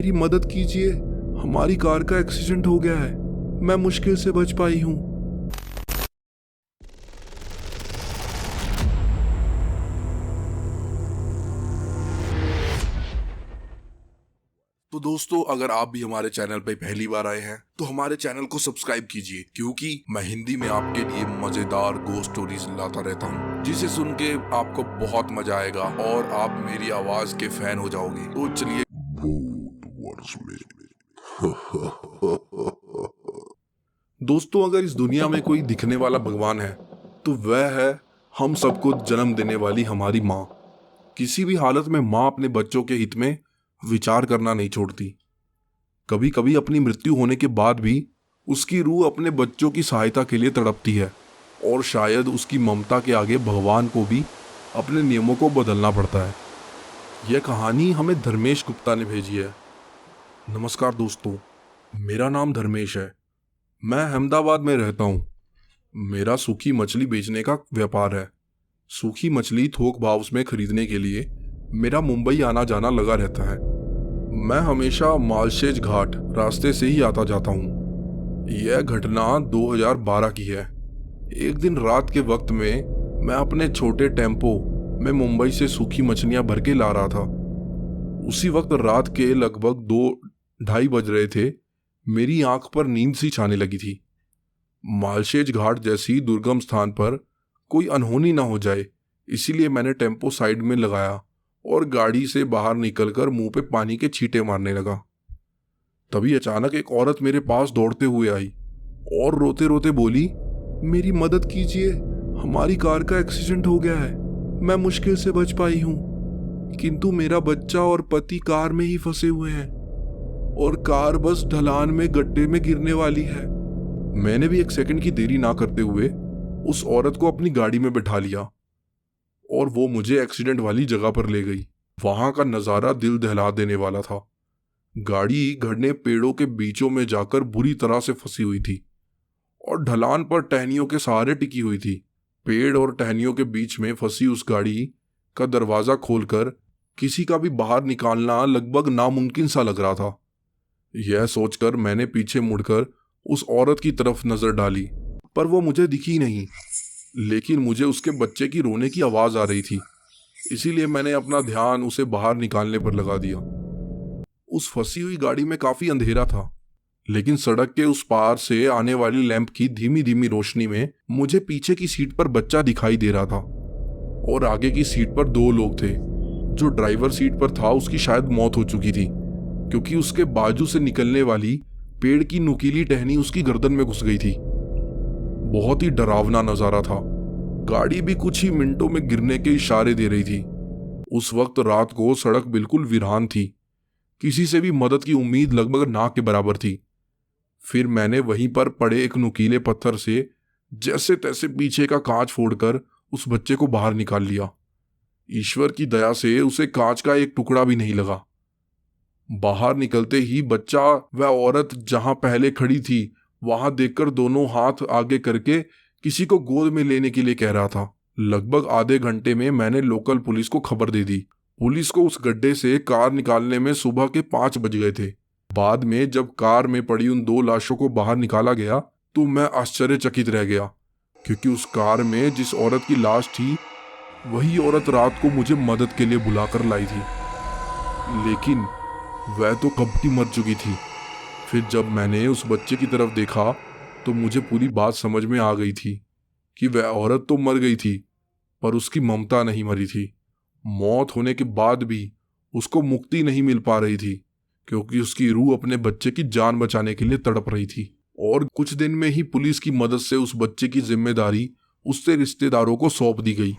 मेरी मदद कीजिए, हमारी कार का एक्सीडेंट हो गया है, मैं मुश्किल से बच पाई हूँ। तो दोस्तों, अगर आप भी हमारे चैनल पे पहली बार आए हैं तो हमारे चैनल को सब्सक्राइब कीजिए, क्योंकि मैं हिंदी में आपके लिए मजेदार गोस्ट स्टोरीज लाता रहता हूँ, जिसे सुन के आपको बहुत मजा आएगा और आप मेरी आवाज के फैन हो जाओगे। तो चलिए दोस्तों, अगर इस दुनिया में कोई दिखने वाला भगवान है तो वह है हम सबको जन्म देने वाली हमारी माँ। किसी भी हालत में माँ अपने बच्चों के हित में विचार करना नहीं छोड़ती। कभी कभी अपनी मृत्यु होने के बाद भी उसकी रूह अपने बच्चों की सहायता के लिए तड़पती है, और शायद उसकी ममता के आगे भगवान को भी अपने नियमों को बदलना पड़ता है। यह कहानी हमें धर्मेश गुप्ता ने भेजी है। नमस्कार दोस्तों, मेरा नाम धर्मेश है। मैं अहमदाबाद में रहता हूँ। मेरा सूखी मछली बेचने का व्यापार है। सूखी मछली थोक भाव में खरीदने के लिए मेरा मुंबई आना जाना लगा रहता है। मैं हमेशा मालशेज घाट रास्ते से ही आता जाता हूँ। यह घटना 2012 की है। एक दिन रात के वक्त में मैं अपने छोटे टेम्पो में मुंबई से सूखी मछलियां भर के ला रहा था। उसी वक्त रात के लगभग 2-2:30 बज रहे थे। मेरी आंख पर नींद सी छाने लगी थी। मालशेज घाट जैसी दुर्गम स्थान पर कोई अनहोनी ना हो जाए, इसीलिए मैंने टेम्पो साइड में लगाया और गाड़ी से बाहर निकलकर मुंह पे पानी के छींटे मारने लगा। तभी अचानक एक औरत मेरे पास दौड़ते हुए आई और रोते रोते बोली, मेरी मदद कीजिए, हमारी कार का एक्सीडेंट हो गया है, मैं मुश्किल से बच पाई हूँ, किंतु मेरा बच्चा और पति कार में ही फंसे हुए हैं और कार बस ढलान में गड्ढे में गिरने वाली है। मैंने भी एक सेकंड की देरी ना करते हुए उस औरत को अपनी गाड़ी में बिठा लिया और वो मुझे एक्सीडेंट वाली जगह पर ले गई। वहां का नजारा दिल दहला देने वाला था। गाड़ी घने पेड़ों के बीचों में जाकर बुरी तरह से फंसी हुई थी और ढलान पर टहनियों के सहारे टिकी हुई थी। पेड़ और टहनियों के बीच में फंसी उस गाड़ी का दरवाजा खोलकर किसी का भी बाहर निकालना लगभग नामुमकिन सा लग रहा था। यह सोचकर मैंने पीछे मुड़कर उस औरत की तरफ नजर डाली, पर वो मुझे दिखी नहीं, लेकिन मुझे उसके बच्चे की रोने की आवाज आ रही थी, इसीलिए मैंने अपना ध्यान उसे बाहर निकालने पर लगा दिया। उस फंसी हुई गाड़ी में काफी अंधेरा था, लेकिन सड़क के उस पार से आने वाली लैंप की धीमी धीमी रोशनी में मुझे पीछे की सीट पर बच्चा दिखाई दे रहा था और आगे की सीट पर 2 लोग थे। जो ड्राइवर सीट पर था उसकी शायद मौत हो चुकी थी, क्योंकि उसके बाजू से निकलने वाली पेड़ की नुकीली टहनी उसकी गर्दन में घुस गई थी। बहुत ही डरावना नजारा था। गाड़ी भी कुछ ही मिनटों में गिरने के इशारे दे रही थी। उस वक्त रात को सड़क बिल्कुल वीरान थी। किसी से भी मदद की उम्मीद लगभग ना के बराबर थी। फिर मैंने वहीं पर पड़े एक नुकीले पत्थर से जैसे तैसे पीछे का कांच फोड़कर उस बच्चे को बाहर निकाल लिया। ईश्वर की दया से उसे कांच का एक टुकड़ा भी नहीं लगा। बाहर निकलते ही बच्चा वह औरत जहां पहले खड़ी थी वहां देखकर दोनों हाथ आगे करके किसी को गोद में लेने के लिए कह रहा था। लगभग आधे घंटे में मैंने लोकल पुलिस को खबर दे दी। पुलिस को उस गड्ढे से कार निकालने में सुबह के 5 बज गए थे। बाद में जब कार में पड़ी उन 2 लाशों को बाहर निकाला गया तो मैं आश्चर्यचकित रह गया, क्योंकि उस कार में जिस औरत की लाश थी वही औरत रात को मुझे मदद के लिए बुलाकर लाई थी, लेकिन वह तो कब की मर चुकी थी। फिर जब मैंने उस बच्चे की तरफ देखा तो मुझे पूरी बात समझ में आ गई थी कि वह औरत तो मर गई थी, पर उसकी ममता नहीं मरी थी। मौत होने के बाद भी उसको मुक्ति नहीं मिल पा रही थी, क्योंकि उसकी रूह अपने बच्चे की जान बचाने के लिए तड़प रही थी। और कुछ दिन में ही पुलिस की मदद से उस बच्चे की जिम्मेदारी उसके रिश्तेदारों को सौंप दी गई।